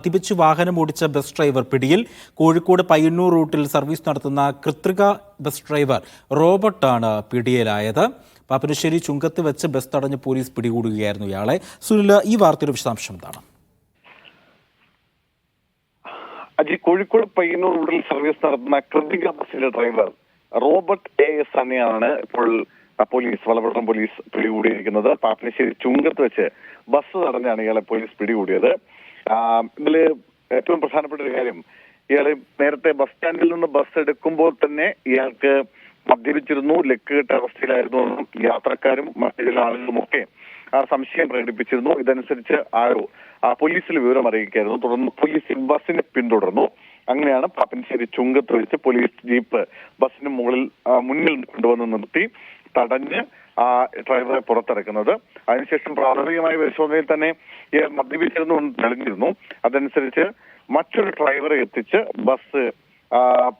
മദ്യപിച്ച് വാഹനമോടിച്ച bus driver പിടിയിൽ. കോഴിക്കോട് പയ്യന്നൂർ റൂട്ടിൽ സർവീസ് നടത്തുന്ന കൃത്രിക ബസ് ഡ്രൈവർ റോബർട്ടാണ് പിടിയിലായത്. പാപ്പനശ്ശേരി ചുങ്കത്ത് വെച്ച് ബസ് തടഞ്ഞ് പോലീസ് പിടികൂടുകയായിരുന്നു ഇയാളെ. സുനിൽ, ഈ വാർത്തയുടെ വിശദാംശം എന്താണ്? കോഴിക്കോട് പയ്യന്നൂർ റൂട്ടിൽ സർവീസ് നടത്തുന്ന കൃത്രിക ബസിന്റെ ഡ്രൈവർ റോബർട്ട് AS തന്നെയാണ് ഇപ്പോൾ വളപട്ടണം പോലീസ് പിടികൂടിയിരിക്കുന്നത്. പാപ്പനശ്ശേരി ചുങ്കത്ത് വെച്ച് ബസ് തടഞ്ഞാണ് ഇയാളെ പോലീസ് പിടികൂടിയത്. ഇതില് ഏറ്റവും പ്രധാനപ്പെട്ട ഒരു കാര്യം, ഇയാള് നേരത്തെ ബസ് സ്റ്റാൻഡിൽ നിന്ന് ബസ് എടുക്കുമ്പോൾ തന്നെ ഇയാൾക്ക് മദ്യപിച്ചിരുന്നു, ലക്ക് കെട്ട അവസ്ഥയിലായിരുന്നു എന്നും യാത്രക്കാരും മറ്റു ചില ആളുകളുമൊക്കെ സംശയം പ്രകടിപ്പിച്ചിരുന്നു. ഇതനുസരിച്ച് പോലീസിൽ വിവരം അറിയിക്കായിരുന്നു. തുടർന്ന് പോലീസ് ബസിനെ പിന്തുടർന്നു. അങ്ങനെയാണ് പാപ്പനശ്ശേരി ചുങ്കത്ത് വെച്ച് പോലീസ് ജീപ്പ് ബസിന് മുന്നിൽ കൊണ്ടുവന്ന് നിർത്തി തടഞ്ഞ് ഡ്രൈവറെ പുറത്തിറക്കുന്നത്. അതിനുശേഷം പ്രാഥമികമായ പരിശോധനയിൽ തന്നെ ഇയാൾ മദ്യപിച്ചിരുന്നു എന്ന് തെളിഞ്ഞിരുന്നു. അതനുസരിച്ച് മറ്റൊരു ഡ്രൈവറെ എത്തിച്ച് ബസ്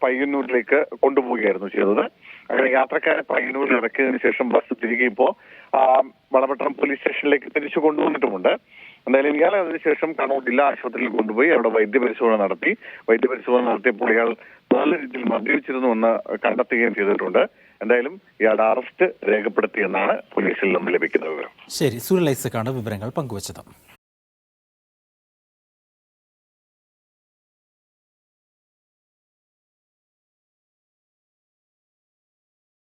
പയ്യന്നൂരിലേക്ക് കൊണ്ടുപോവുകയായിരുന്നു ചെയ്തത്. അങ്ങനെ യാത്രക്കാരെ പയ്യന്നൂരിൽ ഇറക്കിയതിനു ശേഷം ബസ് തിരികെ ഇപ്പോൾ വളപട്ടണം പോലീസ് സ്റ്റേഷനിലേക്ക് തിരിച്ചു കൊണ്ടുവന്നിട്ടുമുണ്ട്. എന്തായാലും ഇയാളെ അതിനുശേഷം കണ്ണൂർ ജില്ലാ ആശുപത്രിയിൽ കൊണ്ടുപോയി അവിടെ വൈദ്യപരിശോധന നടത്തിയപ്പോൾ ഇയാൾ നല്ല രീതിയിൽ മദ്യപിച്ചിരുന്നു എന്ന് കണ്ടെത്തുകയും ചെയ്തിട്ടുണ്ട്. എന്തായാലും ഇയാളുടെ അറസ്റ്റ് രേഖപ്പെടുത്തിയെന്നാണ് പോലീസിൽ നിന്ന് ലഭിക്കുന്ന വിവരം. ശരി, സുനിൽ ഐസക്കാണ് വിവരങ്ങൾ പങ്കുവച്ചത്.